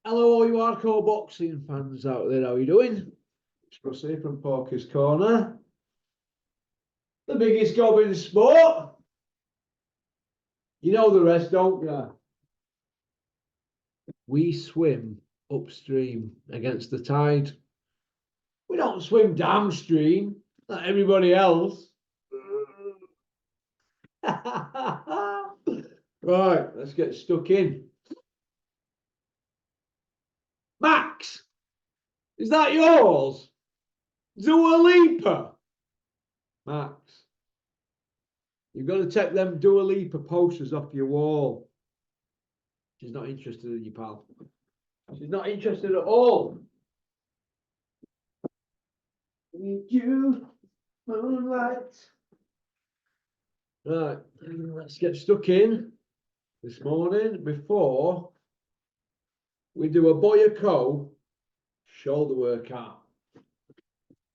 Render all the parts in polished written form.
Hello, all you hardcore boxing fans out there. How are you doing? It's Russ here from Porkys Corner. The biggest gob in sport. You know the rest, don't you? We swim upstream against the tide. We don't swim downstream like everybody else. Right, let's get stuck in. Max, is that yours? Dua Lipa? Max, you've got to take them Dua Lipa posters off your wall. She's not interested in you, pal. She's not interested at all. Need you, moonlight. Right, let's get stuck in this morning before we do a Boyako shoulder workout.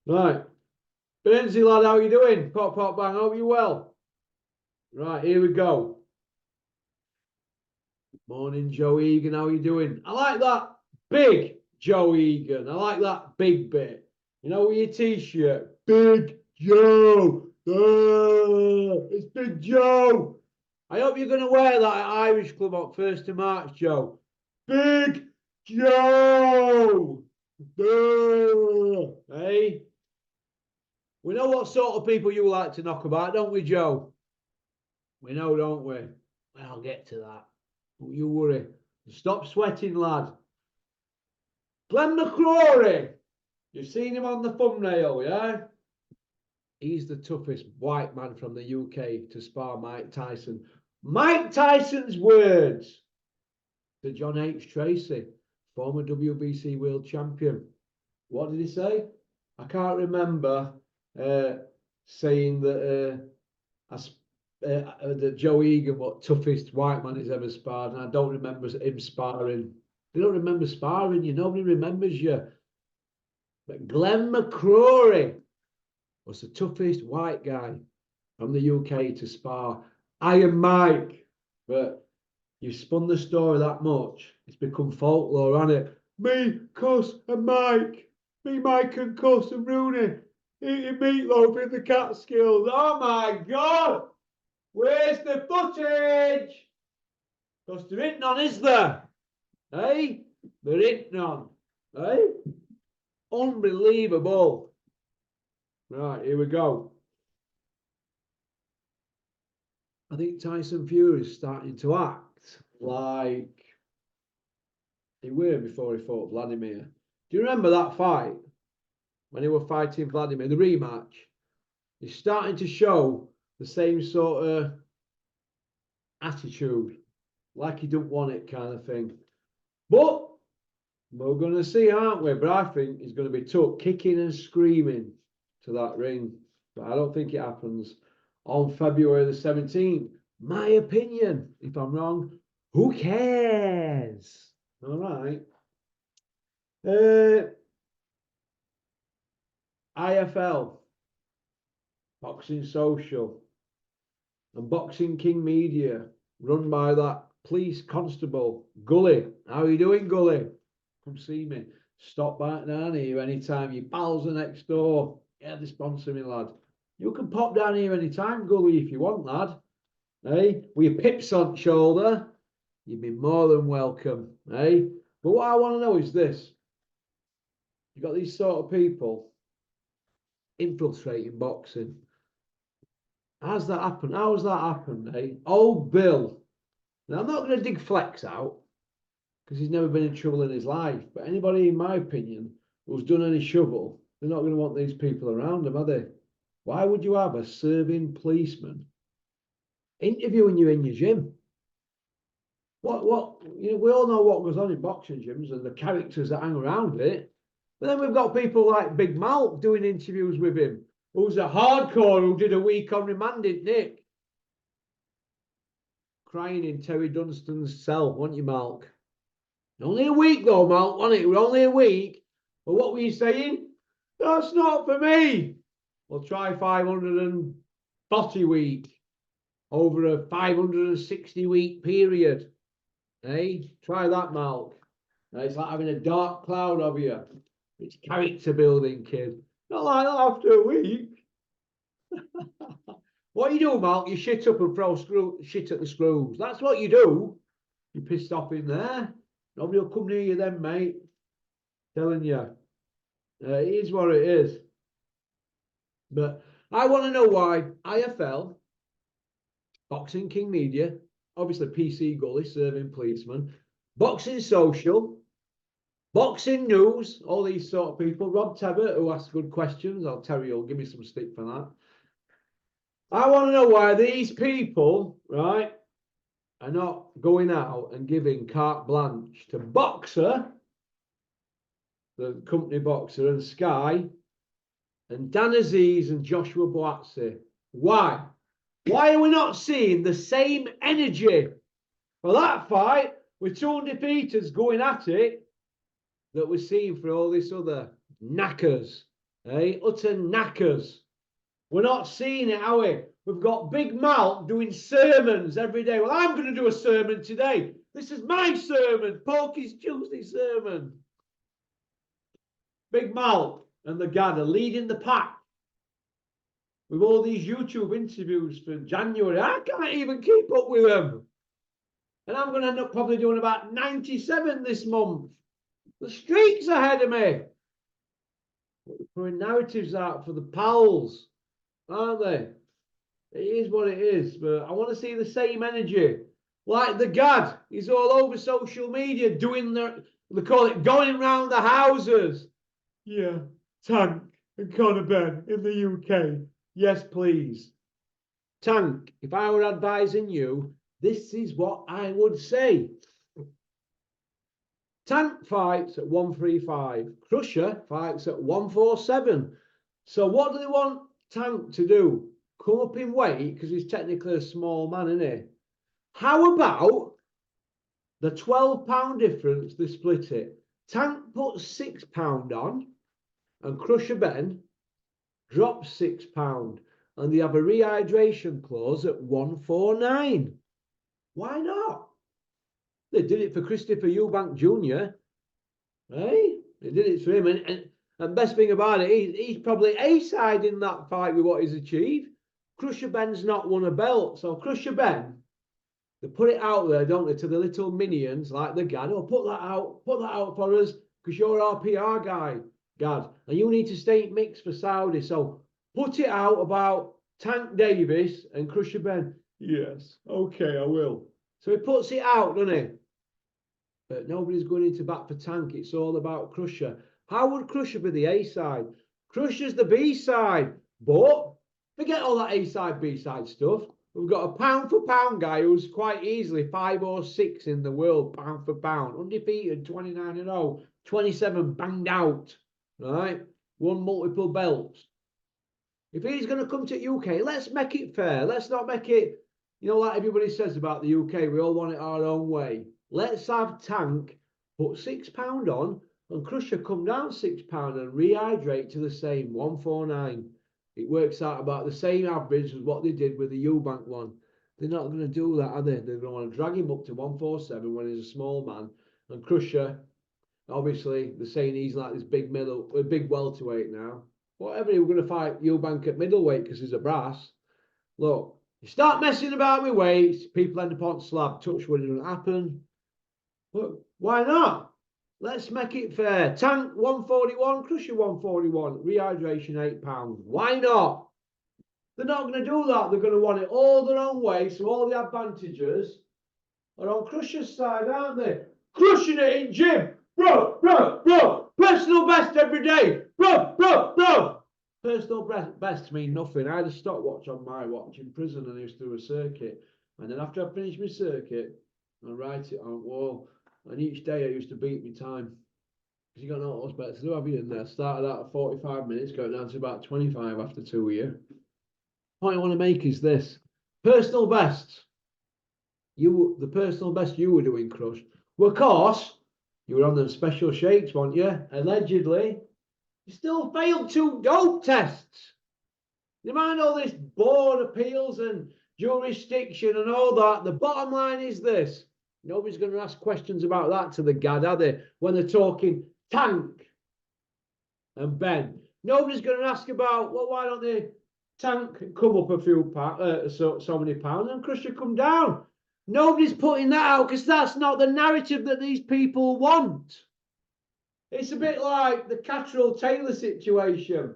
Right, Bernsey lad, how are you doing? Pop, pop, bang, hope you're well. Right, here we go. Morning, Joe Egan, how are you doing? I like that big Joe Egan. I like that big bit. You know, with your t-shirt, Big Joe. It's Big Joe. I hope you're going to wear that at Irish Club on 1st of March, Joe. Big Joe. Hey, we know what sort of people you like to knock about, don't we, Joe? We know, don't we? Well, I'll get to that. Don't you worry. Stop sweating, lad. Glenn McCrory. You've seen him on the thumbnail, yeah? He's the toughest white man from the UK to spar Mike Tyson. Mike Tyson's words to John H. Tracy, former WBC world champion. What did he say? I can't remember saying that that Joe Egan was toughest white man he's ever sparred, and I don't remember him sparring. They don't remember sparring you. Nobody remembers you. But Glenn McCrory was the toughest white guy from the UK to spar Iron Mike. But you've spun the story that much, it's become folklore, hasn't it? Me, Cuss, and Mike. Me, Mike, and Cuss, and Rooney eating meatloaf in the Catskills. Oh my God! Where's the footage? Because there ain't none, is there? Hey? There ain't none. Hey? Unbelievable. Right, here we go. I think Tyson Fury is starting to act like he were before he fought Vladimir. Do you remember that fight? When he were fighting Vladimir, the rematch? He's starting to show the same sort of attitude, like he don't want it kind of thing. But we're going to see, aren't we? But I think he's going to be took kicking and screaming to that ring. But I don't think it happens on February the 17th. My opinion. If I'm wrong, who cares? All right. IFL, Boxing Social, and Boxing King Media, run by that police constable, Gully. How are you doing, Gully? Come see me. Stop back down here anytime. Your pals are next door. Yeah, they sponsor me, lad. You can pop down here anytime, Gully, if you want, lad. Hey, with your pips on shoulder, you'd be more than welcome. Hey, but what I want to know is this. You've got these sort of people infiltrating boxing. How's that happened? How has that happened, eh? Old Bill. Now, I'm not going to dig Flex out because he's never been in trouble in his life. But anybody, in my opinion, who's done any trouble, they're not going to want these people around them, are they? Why would you have a serving policeman interviewing you in your gym? What, you know, we all know what goes on in boxing gyms and the characters that hang around it. But then we've got people like Big Mal doing interviews with him, who's a hardcore who did a week on remand, didn't Nick? Crying in Terry Dunstan's cell, wasn't you, Malk? Only a week though, Malk, wasn't it? We're only a week. But what were you saying? That's not for me. We'll try 540 week over a 560 week period. Hey, try that, Malk. It's like having a dark cloud over you. It's character building, kid. Not like that after a week. What you do, Mark? You shit up and throw shit at the screws. That's what you do. You're pissed off in there. Nobody will come near you then, mate. Telling you. It is what it is. But I want to know why IFL, Boxing King Media, obviously PC Gully, serving policeman, Boxing Social, Boxing News, all these sort of people, Rob Tebbert, who asks good questions. I'll tell you, give me some stick for that. I want to know why these people, right, are not going out and giving carte blanche to Boxer, the company Boxer, and Sky, and Dan Aziz and Joshua Boazzi. Why? Why are we not seeing the same energy for that fight with two undefeateds going at it that we're seeing for all this other knackers, eh? Utter knackers. We're not seeing it, are we? We've got Big Mal doing sermons every day. Well, I'm going to do a sermon today. This is my sermon, Porkys Tuesday sermon. Big Mal and the Gad are leading the pack with all these YouTube interviews for January. I can't even keep up with them. And I'm going to end up probably doing about 97 this month. The streak's ahead of me. We're throwing narratives out for the pals, aren't they? It is what it is, but I want to see the same energy. Like the Gad, he's all over social media doing they call it going round the houses. Yeah, Tank and Conor Benn in the UK. Yes, please. Tank, if I were advising you, this is what I would say. Tank fights at 135. Crusher fights at 147. So what do they want Tank to do? Come up in weight, because he's technically a small man, isn't he? How about the £12 difference, they split it? Tank puts £6 on, and Crusher Ben drops £6, and they have a rehydration clause at 149. Why not? They did it for Christopher Eubank Jr. Eh? They did it for him, and best thing about it, he's probably A-side in that fight with what he's achieved. Crusher Ben's not won a belt, so Crusher Ben, they put it out there, don't they, to the little minions like the Gad. Oh, put that out for us, because you're our PR guy, Gad, and you need to stay mixed for Saudi. So put it out about Tank Davis and Crusher Ben. Yes, okay, I will. So he puts it out, doesn't he? But nobody's going into bat for Tank. It's all about Crusher. How would Crusher be the A-side? Crusher's the B-side. But forget all that A-side, B-side stuff. We've got a pound-for-pound guy who's quite easily 5 or 6 in the world, pound for pound. Undefeated, 29-0, 27 banged out, right? Won multiple belts. If he's going to come to UK, let's make it fair. Let's not make it, you know, like everybody says about the UK, we all want it our own way. Let's have Tank put £6 on and Crusher come down £6 and rehydrate to the same 149. It works out about the same average as what they did with the Eubank one. They're not going to do that, are they? They're going to want to drag him up to 147 when he's a small man. And Crusher, obviously, they're saying he's like this big welterweight now. Whatever, he was going to fight Eubank at middleweight because he's a brass. Look, you start messing about with weights, people end up on slab. Touch wood, it doesn't happen. But why not? Let's make it fair. Tank 141, Crusher 141, rehydration £8. Why not? They're not going to do that. They're going to want it all their own way, so all the advantages are on Crusher's side, aren't they? Crushing it in gym. Bro. Personal best every day. Bro. Personal best mean nothing. I had a stopwatch on my watch in prison and I used to do a circuit. And then after I finished my circuit, I write it on the wall. And each day I used to beat my time. Because you got no else better to do, have you, in there? Started out at 45 minutes, going down to about 25 after 2 years. What I want to make is this. Personal best. The personal best you were doing, Crush. Well, of course, you were on them special shakes, weren't you? Allegedly. You still failed 2 dope tests. You mind all this board appeals and jurisdiction and all that. The bottom line is this. Nobody's going to ask questions about that to the Gad, are they? When they're talking Tank and Ben. Nobody's going to ask about, well, why don't they Tank come up a few so many pounds and Crusher come down? Nobody's putting that out because that's not the narrative that these people want. It's a bit like the Catterall Taylor situation.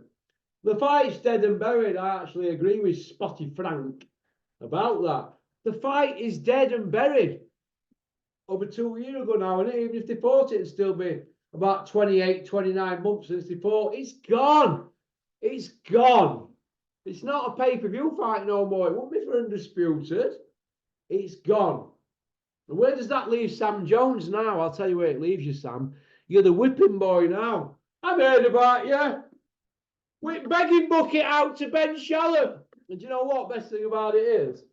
The fight's dead and buried. I actually agree with Spotty Frank about that. The fight is dead and buried. Over 2 years ago now, and even if they fought it, it'd still be about 28, 29 months since they fought. It's gone. It's gone. It's not a pay-per-view fight no more. It won't be for Undisputed. It's gone. And where does that leave Sam Jones now? I'll tell you where it leaves you, Sam. You're the whipping boy now. I've heard about you. We're begging bucket out to Ben Shalom. And do you know what? Best thing about it is,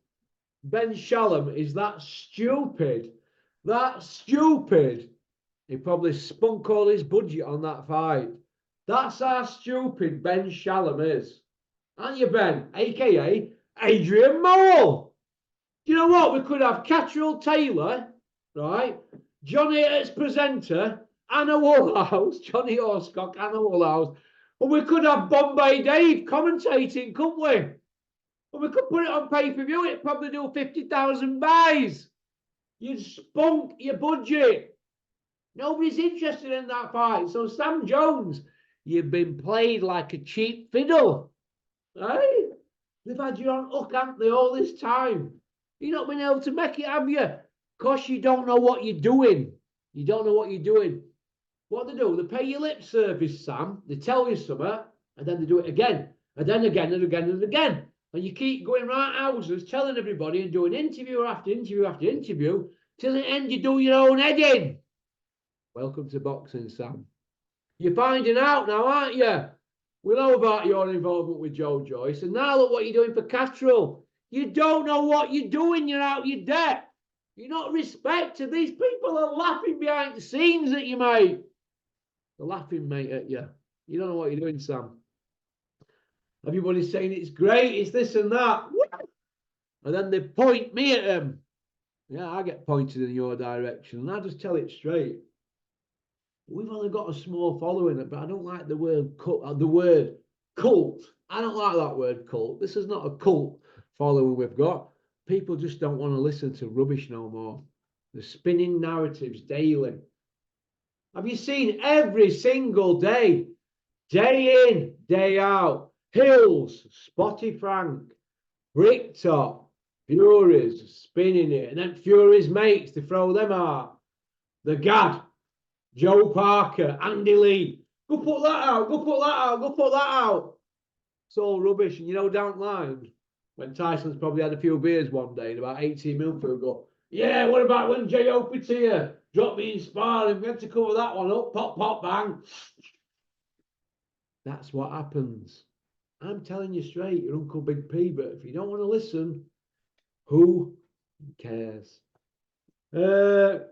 Ben Shalom is that stupid. That stupid. He probably spunk all his budget on that fight. That's how stupid Ben Shalom is. Aren't you, Ben? AKA Adrian Mowell. Do you know what? We could have Catterall Taylor, right? Johnny as presenter, Anna Woolhouse, Johnny Horsecock, Anna Woolhouse. And we could have Bombay Dave commentating, couldn't we? And we could put it on pay-per-view. It'd probably do 50,000 buys. You'd spunk your budget. Nobody's interested in that fight. So Sam Jones, you've been played like a cheap fiddle. Right? They've had you on hook, haven't they, all this time? You've not been able to make it, have you? Because you don't know what you're doing. You don't know what you're doing. What they do, they pay you lip service, Sam. They tell you something, and then they do it again, and then again, and again, and again. And you keep going round houses, telling everybody and doing interview after interview after interview, till the end you do your own head in. Welcome to boxing, Sam. You're finding out now, aren't you? We know about your involvement with Joe Joyce, and now look what you're doing for Catterall. You don't know what you're doing. You're out your depth. You're not respected. These people are laughing behind the scenes at you, mate. They're laughing, mate, at you. You don't know what you're doing, Sam. Everybody's saying it's great, it's this and that. And then they point me at them. Yeah, I get pointed in your direction, and I just tell it straight. We've only got a small following, but I don't like the word cult. I don't like that word cult. This is not a cult following we've got. People just don't want to listen to rubbish no more. They're spinning narratives daily. Have you seen every single day, day in, day out, Hills, Spotty Frank, Bricktop, Fury's spinning it, and then Fury's mates, they throw them out. The Gad, Joe Parker, Andy Lee, go put that out, go put that out, go put that out. It's all rubbish. And you know, down the line, when Tyson's probably had a few beers one day and about 18 minutes ago, yeah, what about when J.O. Patia dropped me in spar and we had to cover that one up, pop, pop, bang. That's what happens. I'm telling you straight, your Uncle Big P, but if you don't want to listen, who cares? No,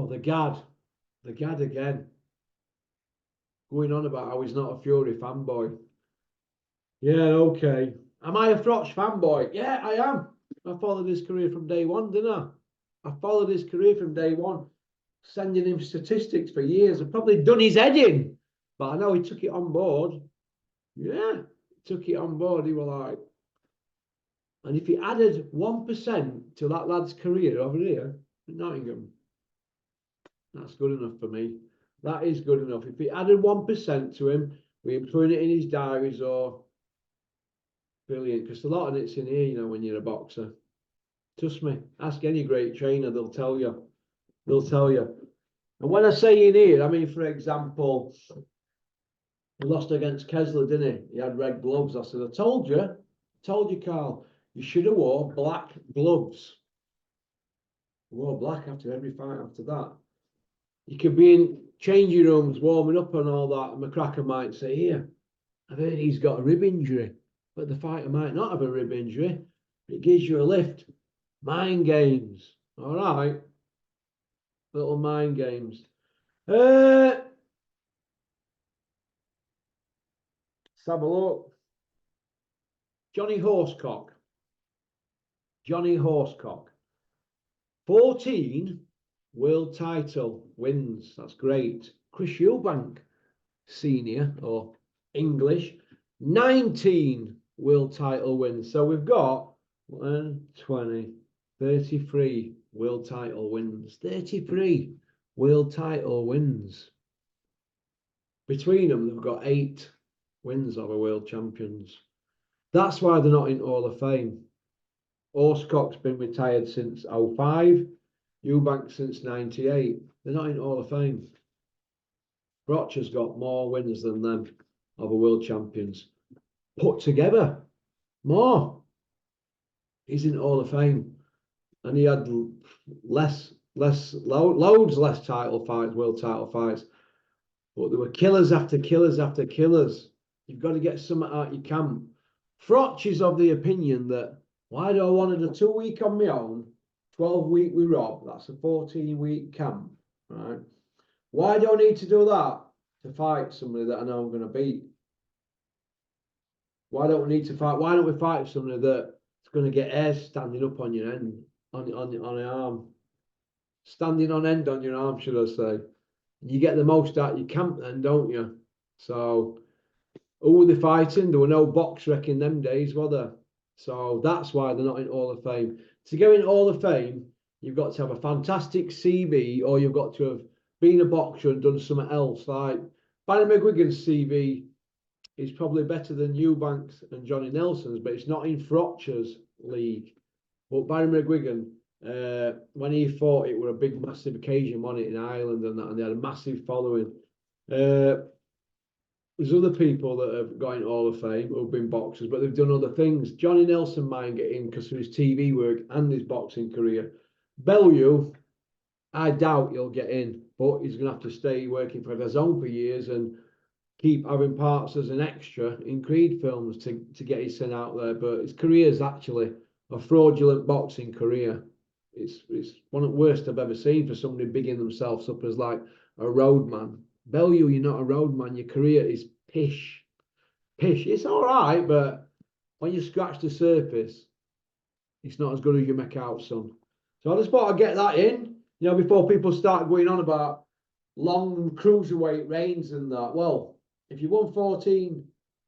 the Gad again. Going on about how he's not a Fury fanboy. Yeah, okay. Am I a Froch fanboy? Yeah, I am. I followed his career from day one, didn't I? I followed his career from day one, sending him statistics for years. I've probably done his head in, but I know he took it on board. Yeah, took it on board. He was like, and if he added 1% to that lad's career over here in Nottingham, that's good enough for me. That is good enough. If he added 1% to him, we're putting it in his diaries or brilliant. Because a lot of it's in here, you know, when you're a boxer. Trust me, ask any great trainer, they'll tell you. They'll tell you. And when I say in here, I mean, for example, he lost against Kessler, didn't he? He had red gloves. I said, I told you, Carl, you should have wore black gloves. He wore black after every fight after that. You could be in changing rooms, warming up and all that, and McCracken might say, here, I've heard he's got a rib injury, but the fighter might not have a rib injury. It gives you a lift. Mind games. All right. Little mind games. Let's have a look. Johnny Horsecock. Johnny Horsecock. 14 world title wins. That's great. Chris Eubank, senior or English, 19 world title wins. So we've got 1, 20, 33 world title wins. 33 world title wins. Between them, they've got 8 wins over world champions. That's why they're not in Hall of Fame. Horsecock's been retired since 05, Eubank since 98. They're not in Hall of Fame. Rocher's got more wins than them over world champions. Put together, more. He's in Hall of Fame. And he had loads less title fights, world title fights. But there were killers after killers after killers. You've got to get something out your camp. Frotch is of the opinion that, why do I want to do 2 week on my own, 12-week with Rob? That's a 14-week camp, right? Why do I need to do that to fight somebody that I know I'm going to beat? Why don't we need to fight? Why don't we fight somebody that's going to get hairs standing up on your end, on your arm, standing on end on your arm, should I say? You get the most out of your camp then, don't you? So, who were they fighting? There were no box rec in them days, were there? So that's why they're not in Hall of Fame. To go in Hall of Fame, you've got to have a fantastic CV, or you've got to have been a boxer and done something else. Like Barry McGuigan's CV is probably better than Eubanks and Johnny Nelson's, but it's not in Frotcher's league. But Barry McGuigan, when he fought, it was a big, massive occasion, wasn't it, in Ireland and that, and they had a massive following. There's other people that have got in Hall of Fame who've been boxers, but they've done other things. Johnny Nelson might get in because of his TV work and his boxing career. Bellew, I doubt he'll get in, but he's going to have to stay working for DAZN for years and keep having parts as an extra in Creed films to get his sin out there. But his career is actually a fraudulent boxing career. It's one of the worst I've ever seen for somebody bigging themselves up as like a roadman. Bellew, you're not a roadman. Your career is pish. It's all right, but when you scratch the surface, it's not as good as you make out, son. So I just thought I'd get that in, before people start going on about long cruiserweight reigns and that. Well, if you won 14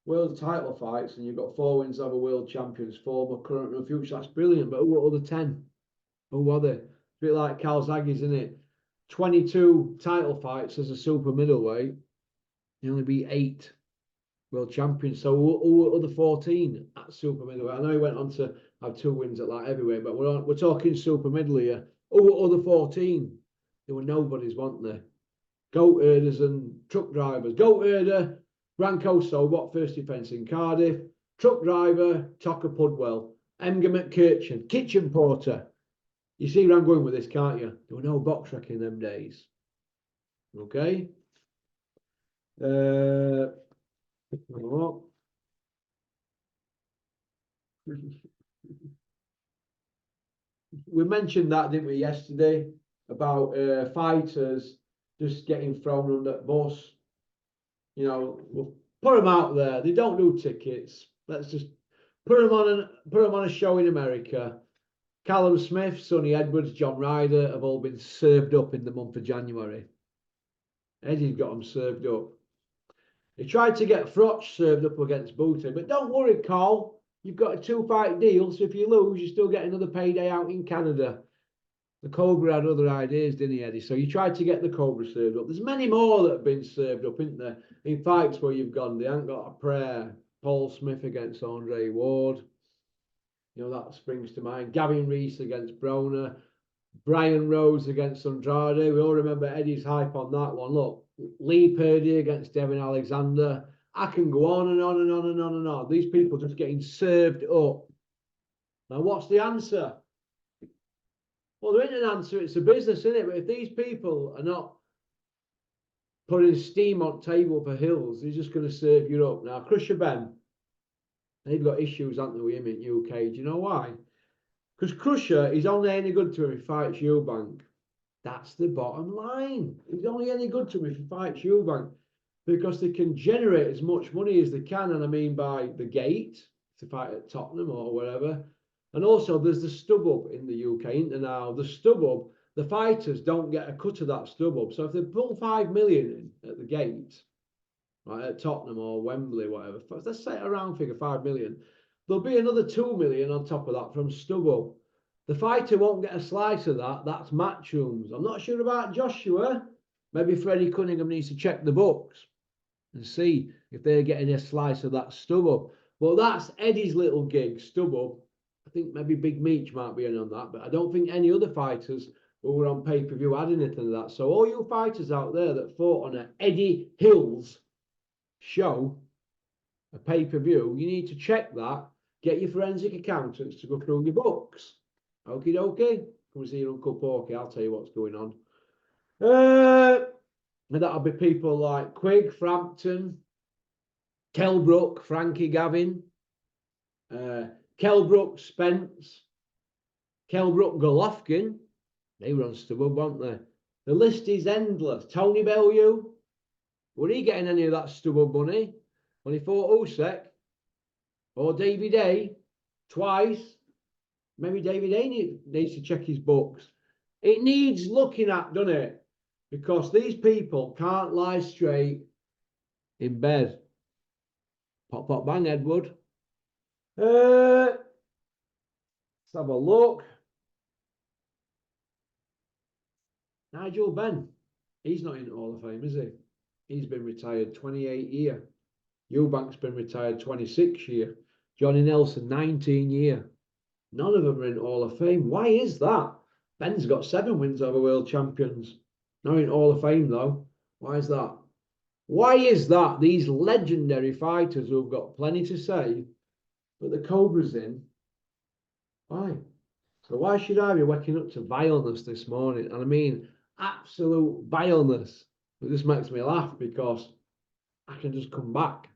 world title fights and you've got 4 wins over world champions, former, current, and future, that's brilliant. But who were the other 10? Who were they? A bit like Calzaghe's, isn't it? 22 title fights as a super middleweight. You only beat 8 world champions. So who were the 14 at super middleweight? I know he went on to have 2 wins at light heavyweight, but we're talking super middle here. Who were the 14? There were nobodies, weren't there? Goat herders and truck drivers. Goat herder, Branko Sobot, first defence in Cardiff. Truck driver, Tucker Pudwell. Emger McKirchen, kitchen porter. You see where I'm going with this, can't you? There were no box rec in them days. Okay. We mentioned that, didn't we, yesterday, about fighters just getting thrown under the bus. We'll put them out there. They don't do tickets. Let's just put them on a show in America. Callum Smith, Sonny Edwards, John Ryder have all been served up in the month of January. Eddie's got them served up. He tried to get Frotch served up against Booty, but don't worry, Carl. You've got a 2-fight deal, so if you lose, you still get another payday out in Canada. The Cobra had other ideas, didn't he, Eddie? So you tried to get the Cobra served up. There's many more that have been served up, isn't there? In fights where you've gone, they haven't got a prayer. Paul Smith against Andre Ward. That springs to mind. Gavin Reese against Broner. Brian Rose against Andrade. We all remember Eddie's hype on that one. Look, Lee Purdy against Devin Alexander. I can go on and on and on and on and on. These people just getting served up. Now, what's the answer? Well, there isn't an answer. It's a business, isn't it? But if these people are not putting steam on table for Hills, they're just going to serve you up. Now, Crusher Ben, they've got issues, haven't they, with him in UK? Do you know why? Because Crusher is only any good to him if he fights Eubank. That's the bottom line. He's only any good to him if he fights Eubank. Because they can generate as much money as they can, and I mean by the gate, to fight at Tottenham or wherever. And also, there's the stub up in the UK, isn't there now? The stub up, the fighters don't get a cut of that stub up. So if they pull 5 million in at the gate, right, at Tottenham or Wembley, whatever, let's say a round figure, 5 million, there'll be another 2 million on top of that from stub up. The fighter won't get a slice of that. That's Matchroom's. I'm not sure about Joshua. Maybe Freddie Cunningham needs to check the books and see if they're getting a slice of that stub up. Well, that's Eddie's little gig, stub up. I think maybe Big Meech might be in on that, but I don't think any other fighters who were on pay-per-view had anything of that. So all you fighters out there that fought on an Eddie Hills show, a pay-per-view, you need to check that. Get your forensic accountants to go through your books. Okie dokie. Come see your Uncle Porky. I'll tell you what's going on. And that'll be people like Quigg, Frampton, Kelbrook, Frankie Gavin, Kelbrook, Spence, Kelbrook, Golovkin. They were on stubborn, weren't they? The list is endless. Tony Bellew. Were he getting any of that stubborn money when he fought Usyk? Or David A? Twice? Maybe David A needs to check his books. It needs looking at, doesn't it? Because these people can't lie straight in bed. Pop, pop, bang, Edward. Let's have a look. Nigel Benn. He's not in the Hall of Fame, is he? He's been retired 28 year. Eubank's been retired 26 year. Johnny Nelson, 19 year. None of them are in Hall of Fame. Why is that? Ben's got 7 wins over world champions. Not in Hall of Fame, though. Why is that? Why is that? These legendary fighters who've got plenty to say, but the Cobra's in. Why? So why should I be waking up to vileness this morning? And I mean, absolute vileness. It just makes me laugh because I can just come back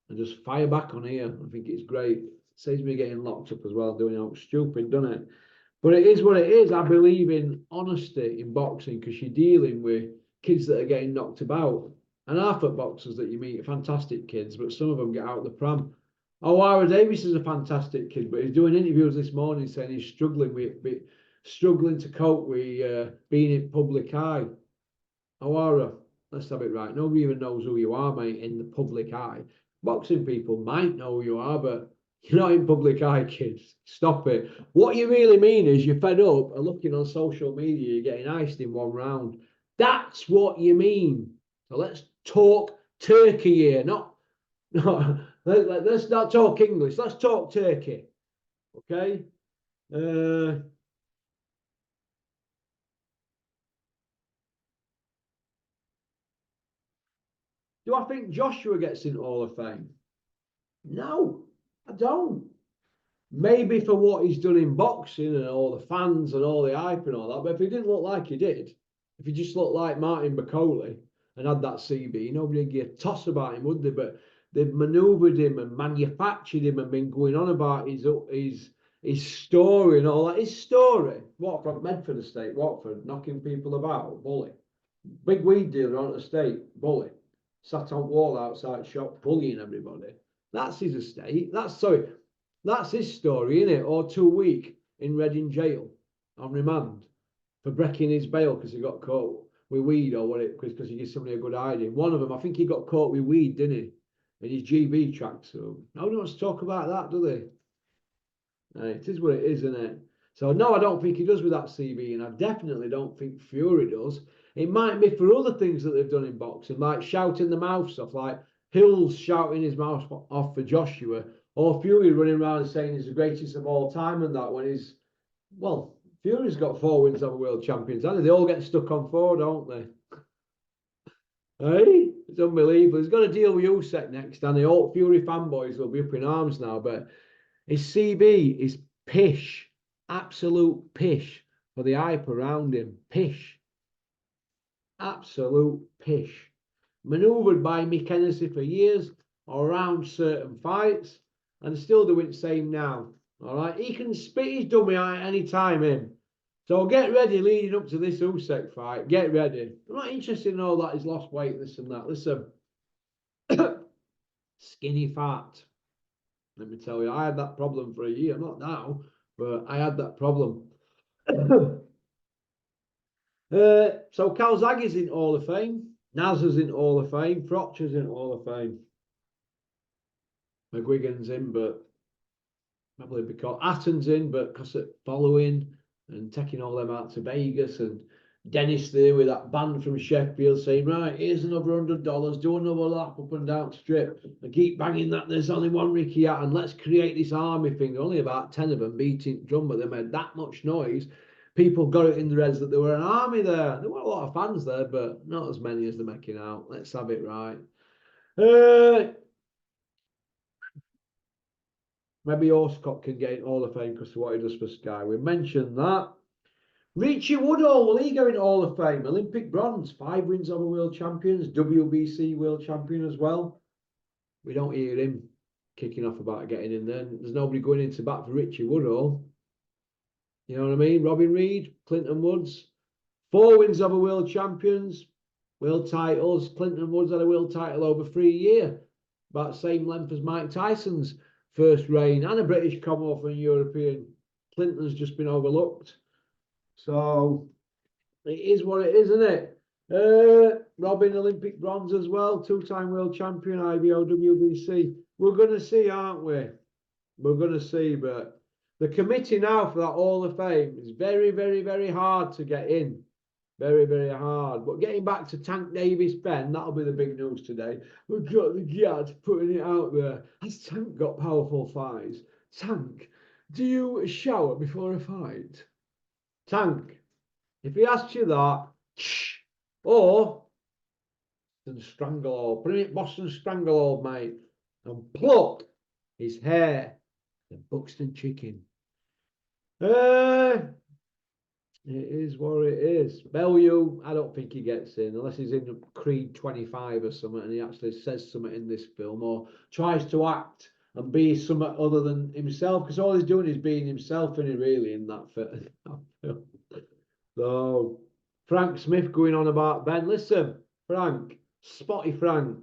and just fire back on here. I think it's great. It saves me getting locked up as well, doing out stupid, doesn't it? But it is what it is. I believe in honesty in boxing because you're dealing with kids that are getting knocked about. And half of boxers that you meet are fantastic kids, but some of them get out the pram. O'Hara Davis is a fantastic kid, but he's doing interviews this morning saying he's struggling to cope with being in public eye. O'Hara, let's have it right. Nobody even knows who you are, mate, in the public eye. Boxing people might know who you are, but you're not in public eye, kids. Stop it. What you really mean is you're fed up and looking on social media, you're getting iced in 1 round. That's what you mean. So let's talk Turkey here, let's not talk English. Let's talk Turkey. Okay? Do I think Joshua gets in Hall of Fame? No, I don't. Maybe for what he's done in boxing and all the fans and all the hype and all that. But if he didn't look like he did, if he just looked like Martin Bacoley and had that CB, nobody would give a toss about him, would they? But they've manoeuvred him and manufactured him and been going on about his story and all that. His story, Watford, Medford Estate, Watford, knocking people about, bully. Big weed dealer on estate, bully. Sat on wall outside shop, bullying everybody. That's his estate. That's his story, isn't it? Or 2 weeks in Reading jail on remand for breaking his bail because he got caught with weed or what it because he gave somebody a good idea. One of them, I think he got caught with weed, didn't he? In his GB tracksuit. Nobody wants to talk about that, do they? It is what it is, isn't it? So no, I don't think he does with that CB, and I definitely don't think Fury does. It might be for other things that they've done in boxing, like shouting the mouths off, like Hills shouting his mouth off for Joshua, or Fury running around and saying he's the greatest of all time and that when he's, well, Fury's got 4 wins over world champions, and they all get stuck on 4, don't they? Hey, it's unbelievable. He's got to deal with Usyk next, and the old Fury fanboys will be up in arms now, but his CB is pish, absolute pish for the hype around him. Pish. Absolute pish. Manoeuvred by Mick Hennessy for years around certain fights and still doing the same now. All right, he can spit his dummy out any time in. So get ready leading up to this Usyk fight. Get ready. I'm not interested in all that. He's lost weight, this and that. Listen, skinny fat. Let me tell you, I had that problem for a year. Not now, but I had that problem. So Calzaghe's in Hall of Fame, Nazar's in Hall of Fame, Frotcher's in Hall of Fame, McGuigan's in, but probably because Atton's in, but because of following and taking all them out to Vegas, and Dennis there with that band from Sheffield saying, right, here's another $100, do another lap up and down strip, and keep banging that there's only one Ricky Hatton, let's create this army thing. Only about 10 of them beating drum, but they made that much noise. People got it in their heads that there were an army there. There were a lot of fans there, but not as many as they're making out. Let's have it right. Maybe Oscott can get in Hall of Fame because of what he does for Sky. We mentioned that. Richie Woodall, will he go in Hall of Fame? Olympic bronze, 5 wins over world champions, WBC world champion as well. We don't hear him kicking off about getting in there. There's nobody going into bat for Richie Woodall. You know what I mean? Robin Reed, Clinton Woods, 4 wins over world champions, world titles. Clinton Woods had a world title over 3 years, about the same length as Mike Tyson's first reign, and a British Commonwealth and European. Clinton's just been overlooked. So it is what it is, isn't it? Robin, Olympic bronze as well, 2-time world champion, IBO, WBC. We're going to see, aren't we? We're going to see, but the committee now for that Hall of Fame is very, very, very hard to get in. Very, very hard. But getting back to Tank Davis Ben, that'll be the big news today. We've got the Jad putting it out there. Has Tank got powerful thighs? Tank, do you shower before a fight? Tank, if he asks you that, or Boston Stranglehold, bring it Boston Stranglehold, mate, and pluck his hair. The Buxton chicken. It is what it is. Bellew, I don't think he gets in unless he's in Creed 25 or something and he actually says something in this film or tries to act and be something other than himself, because all he's doing is being himself, and he really in that film. So Frank Smith going on about Ben. Listen, Frank, Spotty Frank.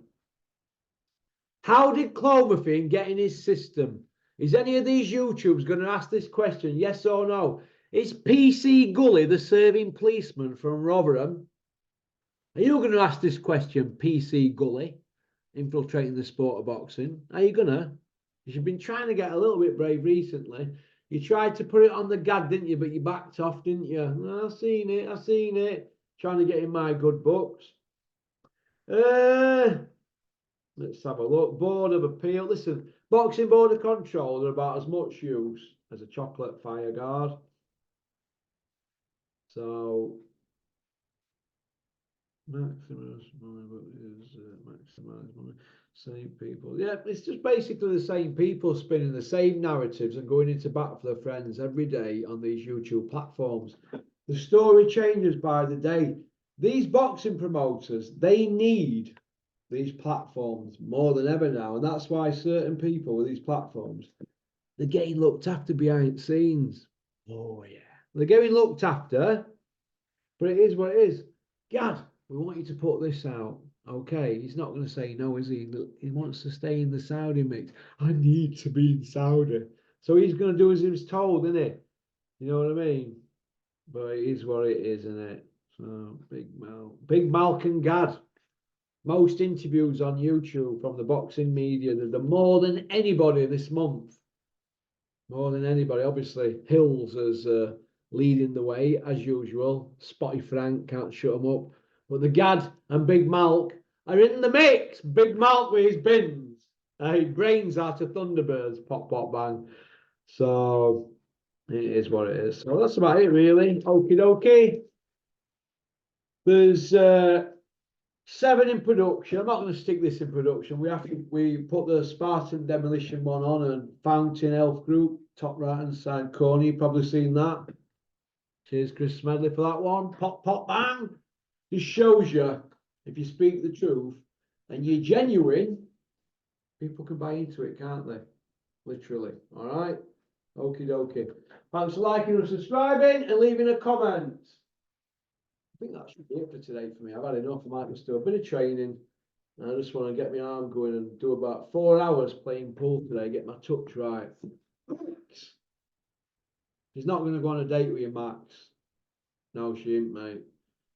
How did clomiphene get in his system? Is any of these YouTubers going to ask this question, yes or no? Is PC Gully the serving policeman from Rotherham? Are you going to ask this question, PC Gully, infiltrating the sport of boxing? Are you going to? You've been trying to get a little bit brave recently. You tried to put it on the gad, didn't you? But you backed off, didn't you? I've seen it. Trying to get in my good books. Let's have a look. Board of Appeal. Listen, Boxing Board of Control are about as much use as a chocolate fire guard. So, maximize money is maximize money. Same people. Yeah, it's just basically the same people spinning the same narratives and going into bat for their friends every day on these YouTube platforms. The story changes by the day. These boxing promoters, they need these platforms more than ever now. And that's why certain people with these platforms, they're getting looked after behind the scenes. Oh, yeah. They're getting looked after, but it is what it is. Gad, we want you to put this out. Okay, he's not going to say no, is he? He wants to stay in the Saudi mix. I need to be in Saudi. So he's going to do as he was told, isn't it? You know what I mean? But it is what it is, isn't it? So, Big Malcolm Gad. Most interviews on YouTube from the boxing media. They're more than anybody this month. More than anybody. Obviously, Hills is leading the way, as usual. Spotty Frank, can't shut him up. But the Gad and Big Malk are in the mix. Big Malk with his bins. Brains out of Thunderbirds. Pop, pop, bang. So, it is what it is. So, that's about it, really. Okie dokie. There's 7 in production. I'm not going to stick this in production. We put the Spartan Demolition one on, and Fountain Health Group, top right hand side corner. You've probably seen that. Cheers, Chris Smedley, for that one. Pop, pop, bang. Just shows you, if you speak the truth and you're genuine, people can buy into it, can't they? Literally. All right. Okie dokie. Thanks for liking and subscribing and leaving a comment. I think that should be it for today for me. I've had enough. I might just do a bit of training. And I just want to get my arm going and do about 4 hours playing pool today, get my touch right. She's not going to go on a date with you, Max. No, she ain't, mate.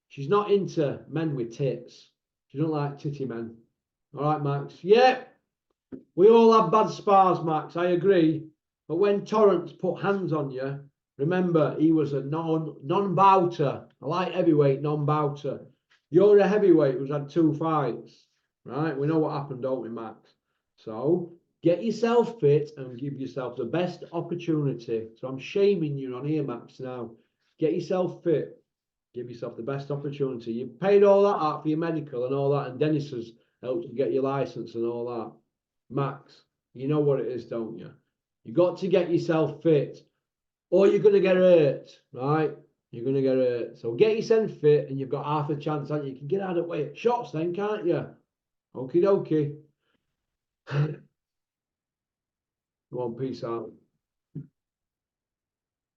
She's not into men with tits. She don't like titty men. All right, Max? Yeah, we all have bad spars, Max. I agree. But when Torrance put hands on you, remember, he was a non-bouter. I like heavyweight, non-bouter. You're a heavyweight who's had 2 fights, right? We know what happened, don't we, Max? So get yourself fit and give yourself the best opportunity. So I'm shaming you on here, Max, now. Get yourself fit. Give yourself the best opportunity. You paid all that out for your medical and all that, and Dennis has helped you get your license and all that. Max, you know what it is, don't you? You got to get yourself fit, or you're going to get hurt, right? You're going to get hurt. So get yourself fit, and you've got half a chance, and you can get out of the way at shots then, can't you? Okie dokie. Go on, peace out.